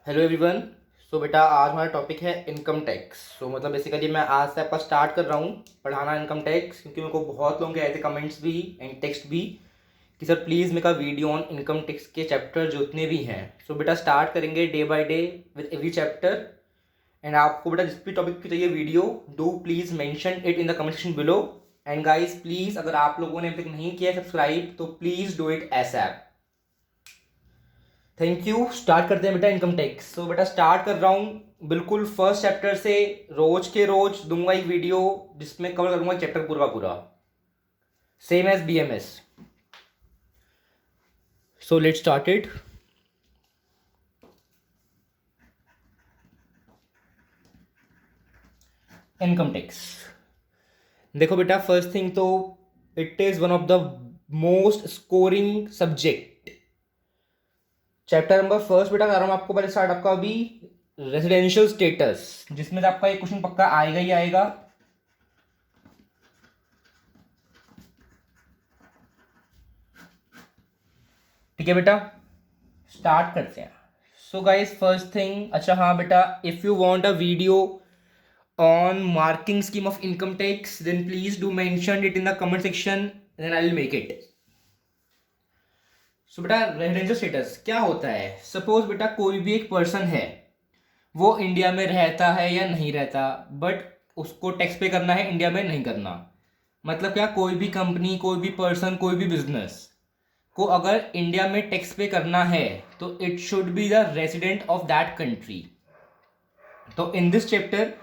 Hello everyone. सो बेटा आज हमारा टॉपिक है इनकम टैक्स। सो मतलब बेसिकली मैं आज से आपका स्टार्ट कर रहा हूँ पढ़ाना इनकम टैक्स, क्योंकि मेरे को बहुत लोगों के आए थे कमेंट्स भी एंड टेक्स्ट भी कि सर प्लीज़ मेरे का वीडियो ऑन इनकम टैक्स के चैप्टर जितने भी हैं। सो बेटा स्टार्ट करेंगे day by day with every chapter. And आपको बेटा जिस भी टॉपिक की चाहिए video, do please mention it in the comment section below. And guys please, अगर आप लोगों ने अभी तक नहीं किया सब्सक्राइब तो please do it ASAP. Thank you. Start करते हैं बेटा इनकम टैक्स। सो बेटा स्टार्ट कर रहा हूँ बिल्कुल फर्स्ट चैप्टर से। रोज के रोज दूंगा एक वीडियो जिसमें कवर करूंगा चैप्टर पूरा पूरा, same as BMS. So let started. Income tax देखो बेटा, फर्स्ट थिंग तो it is one of the most scoring subject. Chapter number first बेटा कर रहा हूँ आपको पहले स्टार्ट, आपका अभी रेजिडेंशियल स्टेटस, जिसमें से आपका एक क्वेश्चन पक्का आएगा ही आएगा। ठीक है बेटा, स्टार्ट करते हैं। सो गाइस फर्स्ट थिंग, अच्छा हाँ बेटा, if you want a video on marking scheme of income tax then please do mention it in the comment section, then I will make it. So बेटा residential status क्या होता है? Suppose बेटा कोई भी एक पर्सन है, वो इंडिया में रहता है या नहीं रहता, बट उसको टैक्स पे करना है, इंडिया में नहीं करना। मतलब क्या, कोई भी कंपनी, कोई भी पर्सन, कोई भी बिजनेस को अगर इंडिया में टैक्स पे करना है तो it should be the resident of that country. तो in this chapter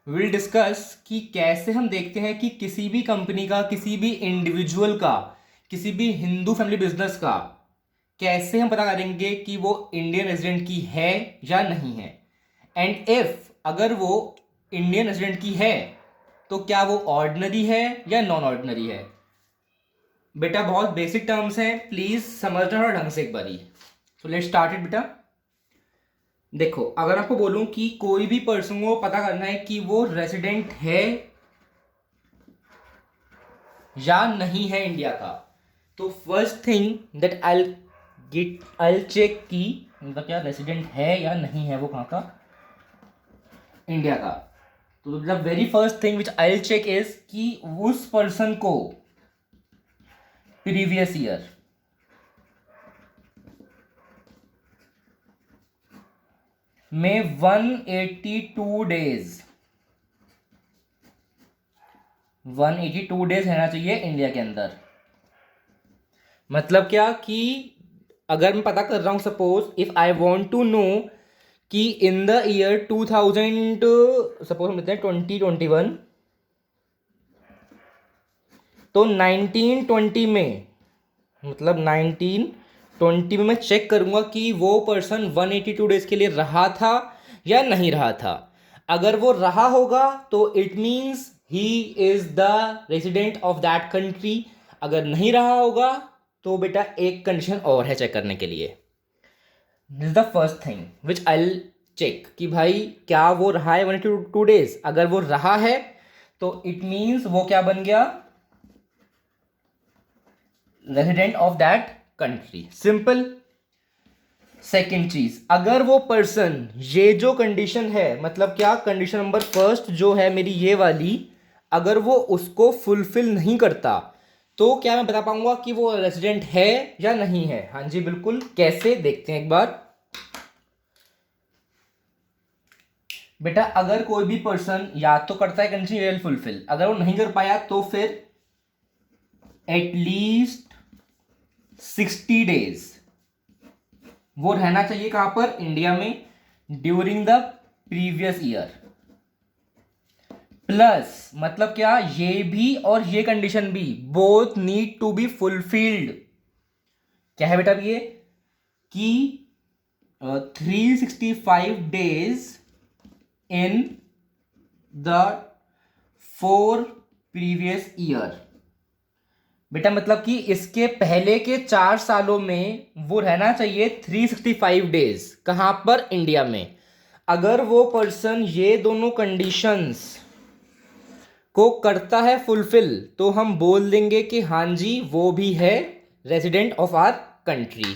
will discuss कि कैसे हम देखते हैं कि किसी भी कंपनी का, किसी भी इंडिविजुअल का, किसी भी हिंदू फैमिली बिजनेस का कैसे हम पता करेंगे कि वो इंडियन रेजिडेंट की है या नहीं है। एंड इफ अगर वो इंडियन रेजिडेंट की है तो क्या वो ऑर्डिनरी है या नॉन ऑर्डिनरी है। बेटा बहुत बेसिक टर्म्स हैं, प्लीज समझना थोड़ा ढंग से एक बारी। सो लेट्स स्टार्ट इट बेटा। देखो अगर आपको बोलूं कि कोई भी पर्सन को पता करना है कि वो रेजिडेंट है या नहीं है इंडिया का, तो first thing that I check कि उनका क्या रेजिडेंट है या नहीं है, वो कहाँ का, इंडिया का। तो the very first thing which I check is कि उस पर्सन को प्रीवियस ईयर में 182 डेज 182 डेज रहना चाहिए इंडिया के अंदर। मतलब क्या कि अगर मैं पता कर रहा हूं, suppose if I want to know कि इन द ईयर 2000, सपोज हम लेते हैं 2021, तो 1920 में, मतलब 1920 में मैं चेक करूंगा कि वो पर्सन 182 डेज के लिए रहा था या नहीं रहा था। अगर वो रहा होगा तो it means he is the resident of that country. अगर नहीं रहा होगा तो बेटा एक कंडीशन और है चेक करने के लिए। This is the first thing which I check कि भाई क्या वो रहा है 182 डेज। अगर वो रहा है तो इट मीन्स वो क्या बन गया, resident of that country. Simple. Second चीज, अगर वो पर्सन, ये जो कंडीशन है, मतलब क्या, कंडीशन नंबर फर्स्ट जो है मेरी ये वाली, अगर वो उसको फुलफिल नहीं करता तो क्या मैं बता पाऊंगा कि वो रेजिडेंट है या नहीं है? हाँ जी बिल्कुल। कैसे, देखते हैं एक बार। बेटा अगर कोई भी पर्सन या तो करता है कंडीशन फुलफिल, अगर वो नहीं कर पाया तो फिर एटलीस्ट 60 डेज वो रहना चाहिए कहां पर, इंडिया में, during the previous year. Plus मतलब क्या, ये भी और ये कंडीशन भी both need to be fulfilled. क्या है बेटा ये कि 365 days in the 4 previous year. बेटा मतलब कि इसके पहले के 4 सालों में वो रहना चाहिए 365 डेज, कहां पर, इंडिया में। अगर वो पर्सन ये दोनों कंडीशंस को करता है फुलफिल तो हम बोल देंगे कि हाँ जी वो भी है resident of our country.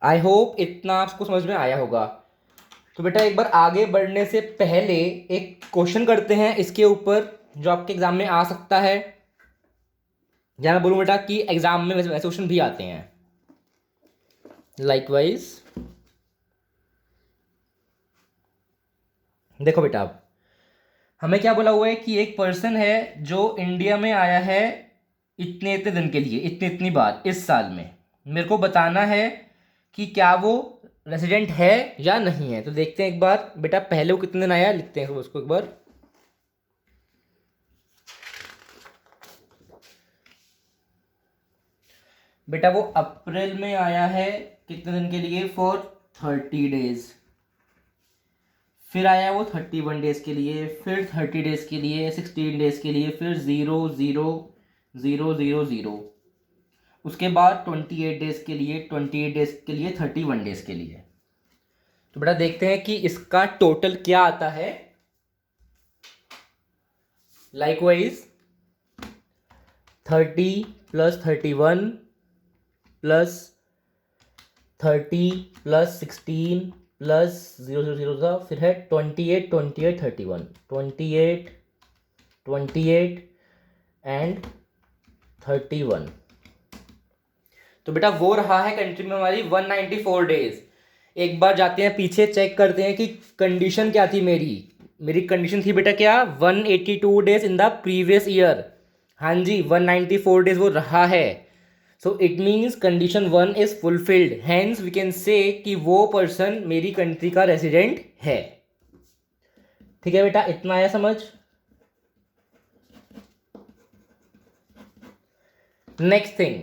I hope इतना आपको समझ में आया होगा। तो बेटा एक बार आगे बढ़ने से पहले एक क्वेश्चन करते हैं इसके ऊपर, जो आपके एग्जाम में आ सकता है, या मैं बोलूँ बेटा कि एग्जाम में वैसे वैसे क्वेश्चन भी आते हैं लाइकवाइज। देखो बेटा, अब हमें क्या बोला हुआ है कि एक पर्सन है जो इंडिया में आया है इतने इतने दिन के लिए, इतनी इतनी बार इस साल में। मेरे को बताना है कि क्या वो रेसिडेंट है या नहीं है। तो देखते हैं एक बार बेटा, पहले वो कितने दिन आया, लिखते हैं उसको एक बार। बेटा वो अप्रैल में आया है, कितने दिन के लिए, फॉर 30 डेज। फिर आया वो 31 डेज के लिए, फिर 30 डेज के लिए, 16 डेज के लिए, फिर 0 0 0 0 0। उसके बाद 28 डेज के लिए, 28 डेज के लिए, 31 डेज के लिए। तो बेटा देखते हैं कि इसका टोटल क्या आता है। लाइकवाइज 30 + 31 + 30 + 16 + 0 0 0 था, फिर है 28 28 31, 28 28 एंड 31। तो बेटा वो रहा है कंट्री में हमारी 194 डेज। एक बार जाते हैं पीछे, चेक करते हैं कि कंडीशन क्या थी मेरी। मेरी कंडीशन थी बेटा क्या, 182 days in the previous year. हाँ जी, 194 डेज वो रहा है। So it means condition 1 is fulfilled, hence we can say कि वो पर्सन मेरी कंट्री का रेसिडेंट है। ठीक है बेटा, इतना आया समझ। नेक्स्ट थिंग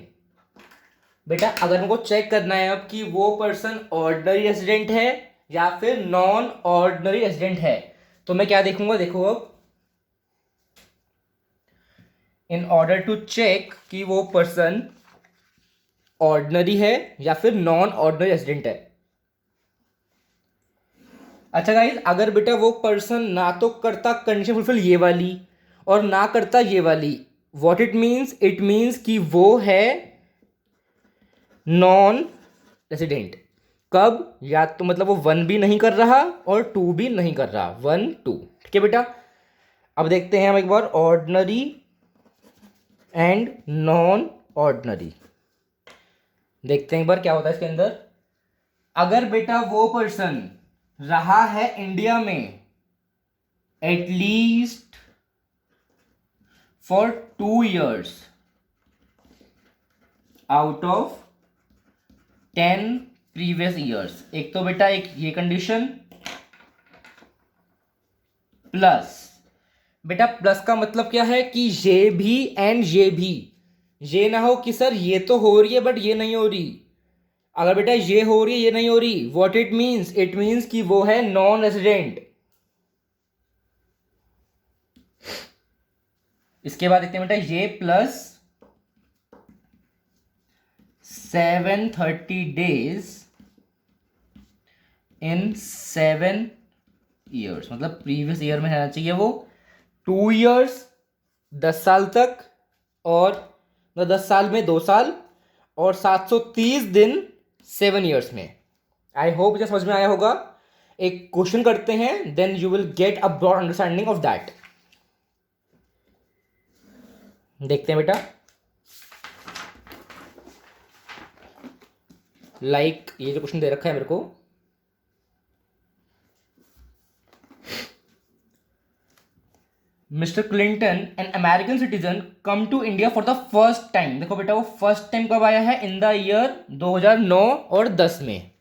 बेटा, अगर हमको चेक करना है अब कि वो पर्सन ऑर्डिनरी रेसिडेंट है या फिर नॉन ऑर्डिनरी रेसिडेंट है, तो मैं क्या देखूंगा, देखो अब, इन ऑर्डर टू चेक कि वो पर्सन ऑर्डिनरी है या फिर नॉन ऑर्डिनरी रेसिडेंट है। अच्छा गाइस, अगर बेटा वो पर्सन ना तो करता कंडीशन फुलफिल ये वाली और ना करता ये वाली, what it means, it means कि वो है नॉन रेसिडेंट। कब, या तो मतलब वो 1 भी नहीं कर रहा और 2 भी नहीं कर रहा, 1 2। ठीक है बेटा, अब देखते हैं हम एक बार ऑर्डिनरी एंड नॉन ऑर्डिनरी। देखते हैं एक बार क्या होता है इसके अंदर। अगर बेटा वो पर्सन रहा है इंडिया में at least for 2 years out of 10 previous years, एक तो बेटा एक ये कंडीशन, प्लस बेटा प्लस का मतलब क्या है कि ये भी एंड ये भी, ये ना हो कि सर ये तो हो रही है बट ये नहीं हो रही। अगर बेटा ये हो रही है ये नहीं हो रही, what it means, it means कि वो है नॉन रेसिडेंट। इसके बाद देखते हैं बेटा, ये प्लस 730 डेज इन 7 years, मतलब प्रीवियस ईयर में रहना चाहिए वो 2 years 10 साल तक, और 10 साल में 2 साल, और 730 दिन 7 years में। आई होप मुझे समझ में आया होगा। एक क्वेश्चन करते हैं, then you will get a broad understanding of that. देखते हैं बेटा, ये जो क्वेश्चन दे रखा है मेरे को, mister Clinton an American citizen come to India for the first time. देखो बेटा, वो फर्स्ट टाइम कब आया है, इन द ईयर 2009 और 10 में।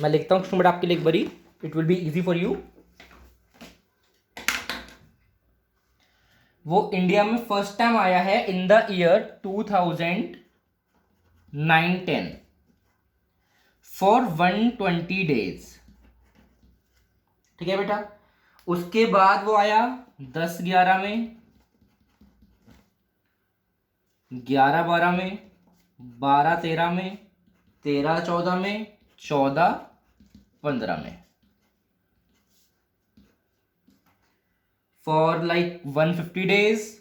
मैं लिखता हूँ क्वेश्चन बेटा आपके लिए एक बारी, it will be easy for you. वो इंडिया में फर्स्ट टाइम आया है in the year 2009-10 for 120 days. ठीक है बेटा, उसके बाद वो आया 10-11 में, 11-12 में, 12-13 में, 13-14 में, 14-15 में, for like 150 days,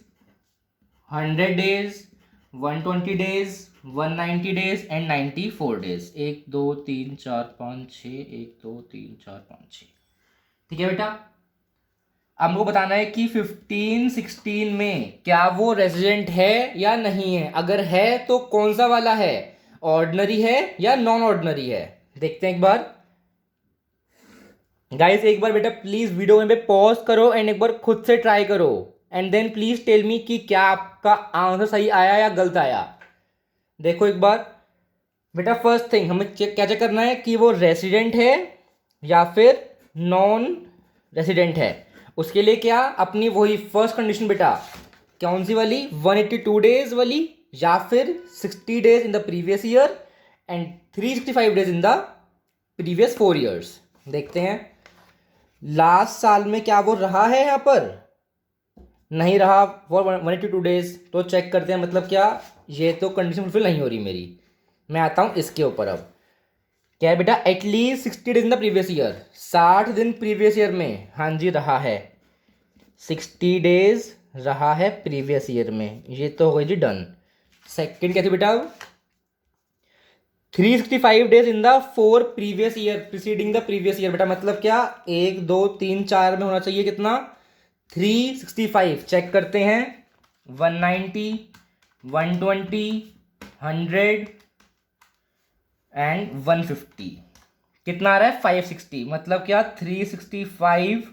100 days, 120 days, 190 days and 94 days, 1 2 3 4 5 6, 1 2 3 4 5 6। ठीक है बेटा, अब हमको बताना है कि 15 16 में क्या वो रेजिडेंट है या नहीं है। अगर है तो कौन सा वाला है, ऑर्डिनरी है या नॉन ऑर्डिनरी है। देखते हैं एक बार गाइस, एक बार बेटा प्लीज वीडियो में पॉज करो एंड एक बार खुद से ट्राई करो and then please tell me कि क्या आपका आंसर सही आया या गलत आया। देखो एक बार बेटा, फर्स्ट थिंग हमें क्या चेक करना है कि वो रेसिडेंट है या फिर नॉन रेसिडेंट है। उसके लिए क्या, अपनी वही फर्स्ट कंडीशन बेटा, कौन सी वाली, 182 डेज वाली या फिर 60 days in the previous year and 365 days in the previous 4 years. देखते हैं लास्ट साल में क्या वो रहा है, यहाँ पर नहीं रहा फॉर 182 डेज, तो चेक करते हैं मतलब क्या, ये तो कंडीशन फुलफिल नहीं हो रही मेरी। मैं आता हूँ इसके ऊपर। अब क्या है बेटा, at least 60 days in the previous year, 60 दिन प्रीवियस ईयर में, हाँ जी रहा है, 60 डेज रहा है प्रीवियस ईयर में, ये तो हो गई जी डन। सेकेंड क्या थी बेटा, 365 days in the 4 previous year preceding the previous year. बेटा मतलब क्या, 1 2 3 4 में होना चाहिए कितना, 365। चेक करते हैं, 190 120 100 एंड 150, कितना आ रहा है 560। मतलब क्या, 365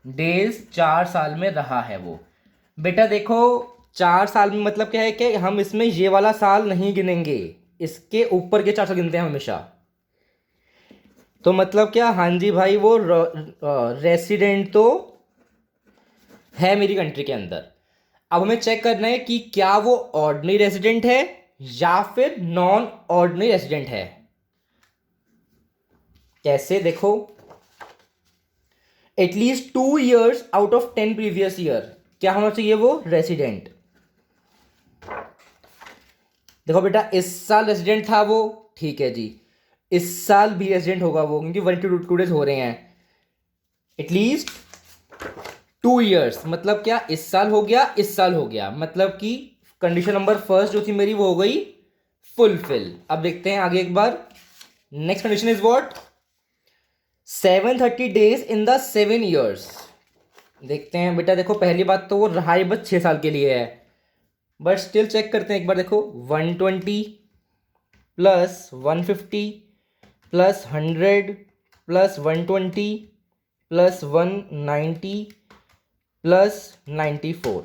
डेज 4 साल में रहा है वो। बेटा देखो 4 साल में मतलब क्या है कि हम इसमें ये वाला साल नहीं गिनेंगे, इसके ऊपर के 4 साल गिनते हैं हमेशा। तो मतलब क्या, हाँ जी भाई वो रेसिडेंट तो है मेरी कंट्री के अंदर। अब हमें चेक करना है कि क्या वो ऑर्डिनरी रेसिडेंट है या फिर नॉन ऑर्डिनरी रेसिडेंट है। कैसे, देखो at least 2 years out of 10 previous year, क्या होना चाहिए वो रेसिडेंट। देखो बेटा इस साल रेसिडेंट था वो, ठीक है जी, इस साल भी रेसिडेंट होगा वो, क्योंकि 182 डेज हो रहे हैं। एटलीस्ट 2 ईयर्स मतलब क्या, इस साल हो गया इस साल हो गया, मतलब कि कंडीशन नंबर फर्स्ट जो थी मेरी वो हो गई फुलफिल। अब देखते हैं आगे एक बार, next condition is what, 730 days in the 7 years. देखते हैं बेटा, देखो पहली बात तो वो रहा ही बस 6 साल के लिए है, बट स्टिल चेक करते हैं एक बार। देखो 120 plus 150 plus 100 plus 120 plus 190 plus 94,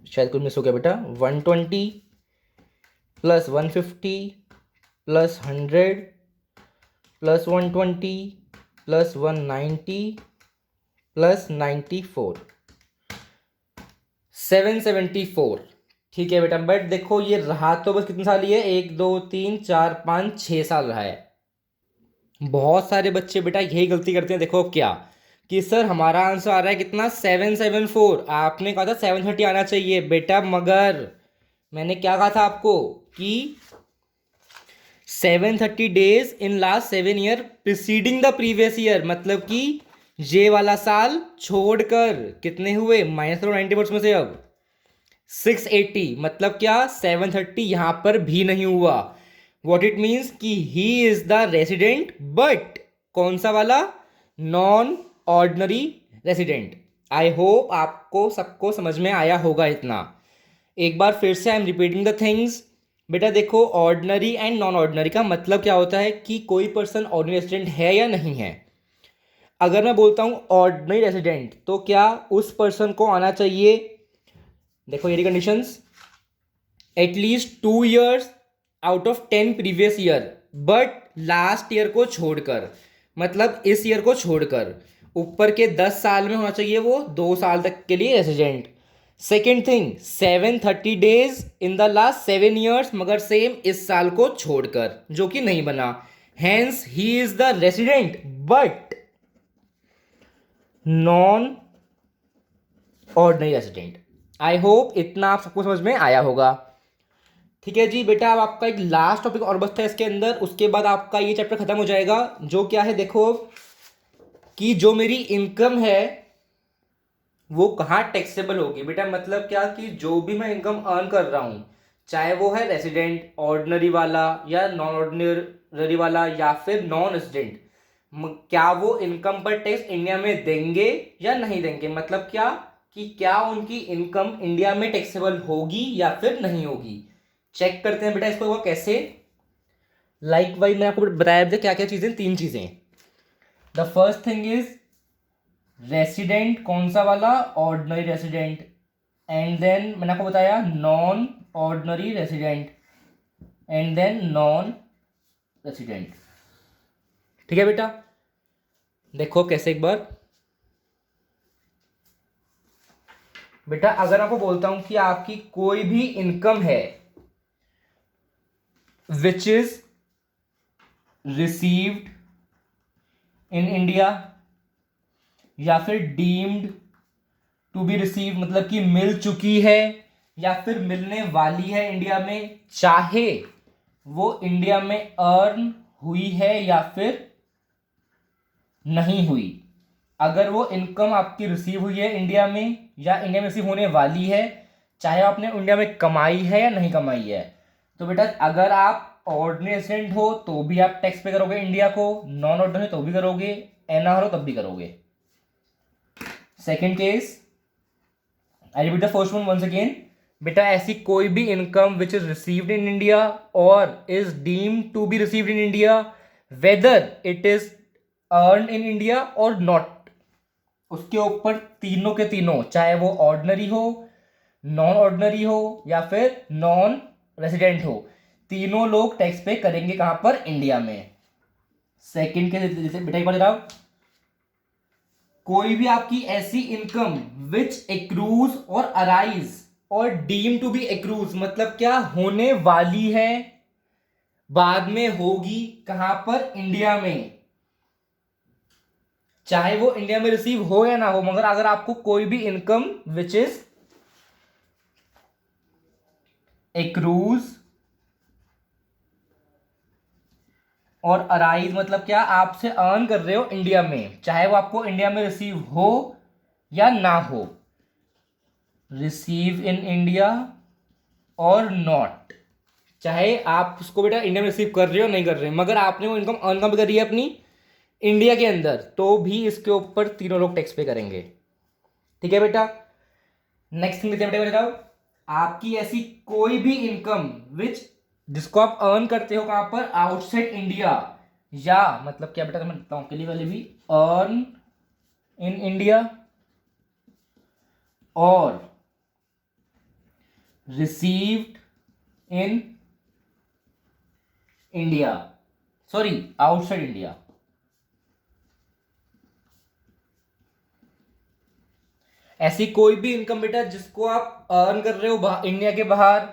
शायद कुछ मिस हो गया बेटा, 120 plus 150 plus 100 plus 120 plus 190 plus 94, 774। ठीक है बेटा, बट देखो ये रहा तो बस कितने साल ही है, 1 2 3 4 5 6 साल रहा है। बहुत सारे बच्चे बेटा यही गलती करते हैं, देखो क्या कि सर हमारा आंसर आ रहा है कितना 774, आपने कहा था 730 आना चाहिए बेटा, मगर मैंने क्या कहा था आपको कि 730 days in last 7 year preceding the previous year, मतलब कि ये वाला साल छोड़कर कितने हुए, माइनस करो 90 में से अब 680, मतलब क्या 730 यहां पर भी नहीं हुआ। वॉट इट मीन्स कि he is the resident, but कौन सा वाला, non ordinary resident. I hope आपको सबको समझ में आया होगा इतना। एक बार फिर से I am repeating the things. बेटा देखो ऑर्डिनरी एंड नॉन ऑर्डिनरी का मतलब क्या होता है कि कोई पर्सन ऑर्डिनरी रेसिडेंट है या नहीं है। अगर मैं बोलता हूं ऑर्डिनरी रेसिडेंट तो क्या उस पर्सन को आना चाहिए, देखो ये conditions, at least 2 years out of 10 previous year, but last year को छोड़कर, मतलब इस ईयर को छोड़कर ऊपर के 10 साल में होना चाहिए वो 2 साल तक के लिए resident. Second thing, 730 days in the last 7 years, मगर सेम इस साल को छोड़कर, जो कि नहीं बना, hence he is the resident but non ordinary resident. I hope इतना आप सबको समझ में आया होगा। ठीक है जी बेटा, अब आपका एक लास्ट टॉपिक और बचता है इसके अंदर, उसके बाद आपका ये चैप्टर खत्म हो जाएगा। जो क्या है देखो कि जो मेरी इनकम है वो कहाँ टैक्सेबल होगी। बेटा मतलब क्या कि जो भी मैं इनकम अर्न कर रहा हूँ, चाहे वो है रेसिडेंट, ऑर्डिनरी वाला या नॉन ऑर्डिनरी वाला या फिर नॉन रेसिडेंट, क्या वो इनकम पर टैक्स इंडिया में देंगे या नहीं देंगे। मतलब क्या कि क्या उनकी इनकम इंडिया में टैक्सेबल होगी या फिर नहीं होगी। चेक करते हैं बेटा इसको वो कैसे। लाइक वाइज मैं आपको बताया था क्या क्या चीजें, 3 चीजें। The first thing is resident, कौन सा वाला, ऑर्डिनरी रेसिडेंट, एंड देन मैंने आपको बताया non ordinary resident, and then non resident. ठीक है बेटा, देखो कैसे एक बार। बेटा अगर आपको बोलता हूं कि आपकी कोई भी इनकम है विच इज रिसीव्ड इन इंडिया या फिर डीम्ड टू बी रिसीव, मतलब कि मिल चुकी है या फिर मिलने वाली है इंडिया में, चाहे वो इंडिया में अर्न हुई है या फिर नहीं हुई। अगर वो इनकम आपकी रिसीव हुई है इंडिया में या इंडिया में रिसीव होने वाली है, चाहे आपने इंडिया में कमाई है या नहीं कमाई है, तो बेटा अगर आप ऑर्डिनरी रेसिडेंट हो तो भी आप टैक्स पे करोगे इंडिया को, नॉन ऑर्डिनरी तो भी करोगे, एनआर हो तब भी करोगे। Second case, I repeat the first one once again. बेटा ऐसी कोई भी income which is received in India or is deemed to be received in India whether it is earn in India or not, उसके ऊपर तीनों के तीनों, चाहे वो ऑर्डिनरी हो, नॉन ऑर्डिनरी हो या फिर नॉन रेसिडेंट हो, तीनों लोग टैक्स पे करेंगे कहां पर, इंडिया में। सेकंड के जैसे बेटा एक बार बताओ, कोई भी आपकी ऐसी इनकम विच एक्रूज और अराइज और डीम टू बी एक्रूज, मतलब क्या होने वाली है, बाद में होगी, कहां पर, इंडिया में, चाहे वो इंडिया में रिसीव हो या ना हो, मगर अगर आपको कोई भी इनकम विच इज एक्रूज और अराइज, मतलब क्या आपसे अर्न कर रहे हो इंडिया में, चाहे वो आपको इंडिया में रिसीव हो या ना हो, receive in India or not, चाहे आप उसको बेटा इंडिया में रिसीव कर रहे हो नहीं कर रहे, मगर आपने वो इनकम अर्न कब करी है अपनी इंडिया के अंदर, तो भी इसके ऊपर तीनों लोग टैक्स पे करेंगे। ठीक है बेटा, नेक्स्ट थिंग बेटा बताओ, आपकी ऐसी कोई भी इनकम विच, जिसको आप अर्न करते हो कहां पर, आउटसाइड इंडिया, या मतलब क्या बेटा मैं बताऊं के लिए वाले भी, अर्न इन इंडिया और received in India, sorry outside India. ऐसी कोई भी इनकम बेटा जिसको आप अर्न कर रहे हो इंडिया के बाहर,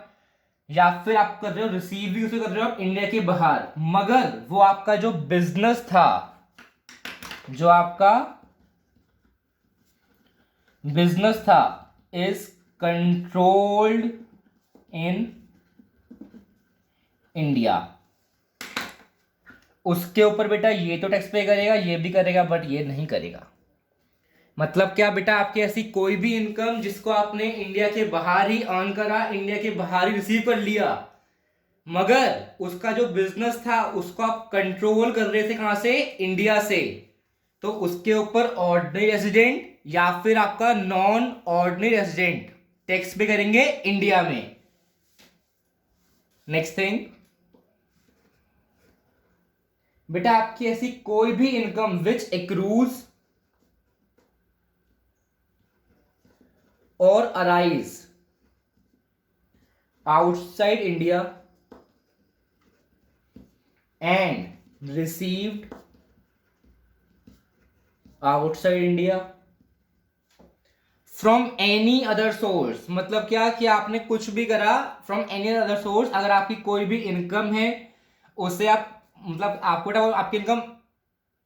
या फिर आप कर रहे हो रिसीव भी उसे कर रहे हो आप इंडिया के बाहर, मगर वो आपका जो बिजनेस था, जो आपका बिजनेस था इज कंट्रोल्ड इन इंडिया, उसके ऊपर बेटा ये तो टैक्स पे करेगा, ये भी करेगा, बट ये नहीं करेगा। मतलब क्या बेटा, आपकी ऐसी कोई भी इनकम जिसको आपने इंडिया के बाहर ही अर्न करा, इंडिया के बाहर ही रिसीव कर लिया, मगर उसका जो बिजनेस था उसको आप कंट्रोल कर रहे थे कहां से, इंडिया से, तो उसके ऊपर ऑर्डिनरी रेसिडेंट या फिर आपका नॉन ऑर्डिनरी रेसिडेंट टैक्स पे करेंगे इंडिया में। नेक्स्ट थिंग बेटा, आपकी ऐसी कोई भी इनकम विच एक्रूज और arise outside India and received outside India from any other source, मतलब क्या कि आपने कुछ भी करा फ्रॉम एनी अदर सोर्स, अगर आपकी कोई भी इनकम है उसे आप, मतलब आपको आपकी इनकम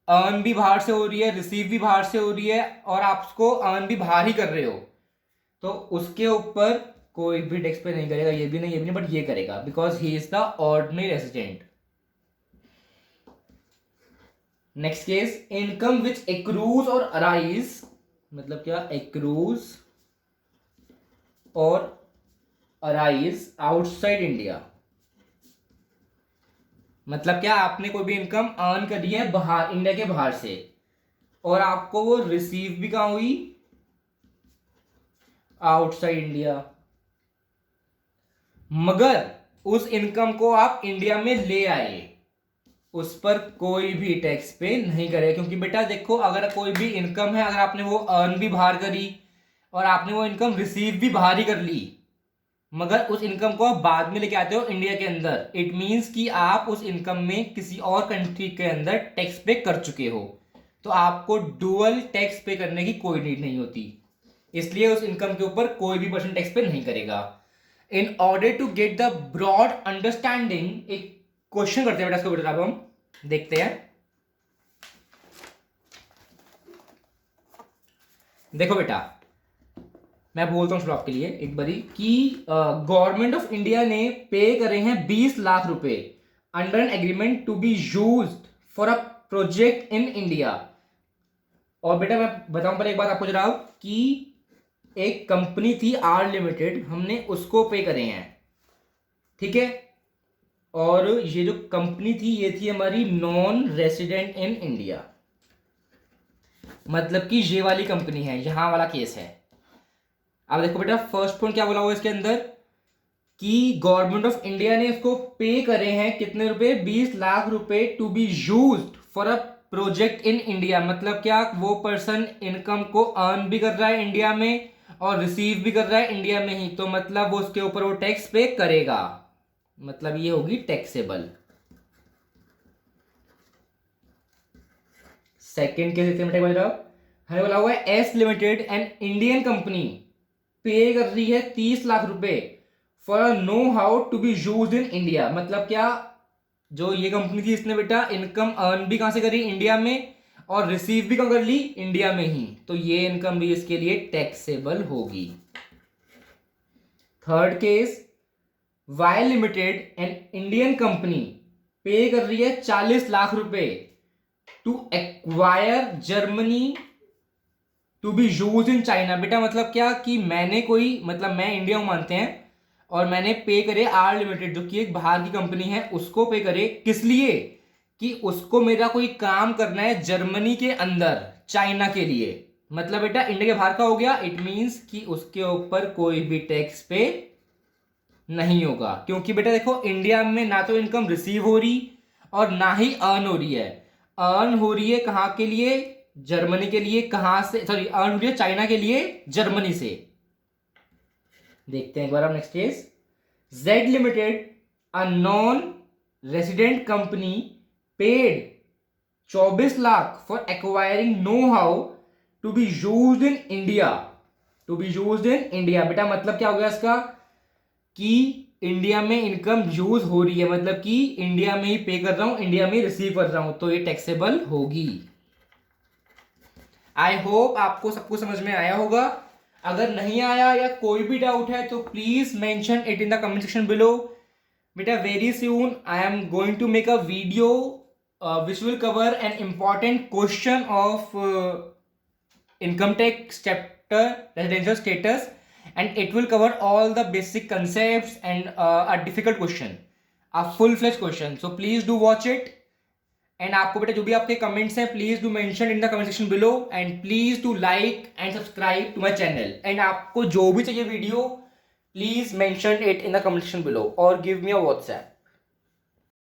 अर्न भी बाहर से हो रही है, रिसीव भी बाहर से हो रही है, और आप उसको अर्न भी बाहर ही कर रहे हो, तो उसके ऊपर कोई भी टैक्स पे नहीं करेगा, ये भी नहीं, ये भी नहीं, बट ये करेगा, because he is the ordinary resident. Next case, income which accrues और अराइज, मतलब क्या, एक्रूज और अराइज आउटसाइड इंडिया, मतलब क्या आपने कोई भी इनकम अर्न करी है बाहर, इंडिया के बाहर से, और आपको वो रिसीव भी कहाँ हुई, आउटसाइड इंडिया, मगर उस इनकम को आप इंडिया में ले आए, उस पर कोई भी टैक्स पे नहीं करे। क्योंकि बेटा देखो, अगर कोई भी इनकम है, अगर आपने वो अर्न भी बाहर करी और आपने वो इनकम रिसीव भी बाहर ही कर ली, मगर उस इनकम को आप बाद में लेके आते हो इंडिया के अंदर, इट मींस कि आप उस इनकम में किसी और कंट्री के अंदर टैक्स पे कर चुके हो, तो आपको डुअल टैक्स पे करने की कोई नीड नहीं होती, इसलिए उस इनकम के ऊपर कोई भी पर्सन टैक्स पे नहीं करेगा। In order to get the broad understanding, एक क्वेश्चन करते हैं बेटा इसको, बेटा अब हम देखते हैं। देखो बेटा, मैं बोलता हूं आपके लिए एक बारी कि गवर्नमेंट ऑफ इंडिया ने पे करे हैं 20 लाख रुपए under an agreement to be used for a project in India. और बेटा मैं बताऊं पहले एक बात आपको जरा, कि एक कंपनी थी आर लिमिटेड, हमने उसको पे करे हैं, ठीक है। और ये जो कंपनी थी ये थी हमारी नॉन रेसिडेंट इन इंडिया, मतलब कि ये वाली कंपनी है, यहां वाला केस है। अब देखो बेटा, फर्स्ट पॉइंट क्या बोला हुआ इसके अंदर, कि गवर्नमेंट ऑफ इंडिया ने इसको पे करे हैं कितने रुपए, 20 लाख रुपए to be used for a project in India. मतलब क्या, वो पर्सन इनकम को अर्न भी कर रहा है इंडिया में और रिसीव भी कर रहा है इंडिया में ही, तो मतलब वो उसके ऊपर वो टैक्स पे करेगा, मतलब ये होगी टैक्सेबल। सेकेंड केस देखते हैं, हमें बोला हुआ है S limited an Indian company pay कर रही है 30 लाख रुपए for a know how to be used in India. मतलब क्या, जो ये कंपनी थी इसने बेटा इनकम अर्न भी कहां से करी, इंडिया में, और रिसीव भी कहां कर ली, इंडिया में ही, तो ये इनकम भी इसके लिए टैक्सेबल होगी। Third case, Y limited an Indian company pay कर रही है 40 लाख रुपए to acquire Germany to be use in China. बेटा मतलब क्या, कि मैंने कोई, मतलब मैं इंडिया मानते हैं, और मैंने पे करे आर लिमिटेड जो कि एक बाहर की कंपनी है, उसको पे करे, किस लिए, कि उसको मेरा कोई काम करना है जर्मनी के अंदर चाइना के लिए। मतलब बेटा इंडिया के बाहर का हो गया, इट मींस कि उसके ऊपर कोई भी टैक्स पे नहीं होगा। क्योंकि बेटा देखो, इंडिया में ना तो इनकम रिसीव हो रही और ना ही अर्न हो रही है। अर्न हो रही है कहां के लिए, जर्मनी के लिए, कहां से, सॉरी, अर्न हो रही है चाइना के लिए, जर्मनी से। देखते हैं एक बार हम next case, Z limited a non resident company paid 24 lakh for acquiring know how to be used in India, to be used in India. बेटा मतलब क्या हो गया इसका, कि इंडिया में इनकम यूज हो रही है, मतलब कि इंडिया में ही पे कर रहा हूं, इंडिया में ही रिसीव कर रहा हूं, तो ये टैक्सेबल होगी। आई होप आपको सब कुछ समझ में आया होगा। अगर नहीं आया या कोई भी डाउट है तो please mention it in the comment section below. बेटा very soon I am going to make a video which will cover an important question of income tax chapter residential status, and it will cover all the basic concepts and a difficult question, a full-fledged question, so please do watch it। And आपको बेटा जो भी आपके comments हैं please do mention in the comment section below, and please do like and subscribe to my channel. And आपको जो भी चाहिए video please mention it in the comment section below और गिव मी अ व्हाट्सएप।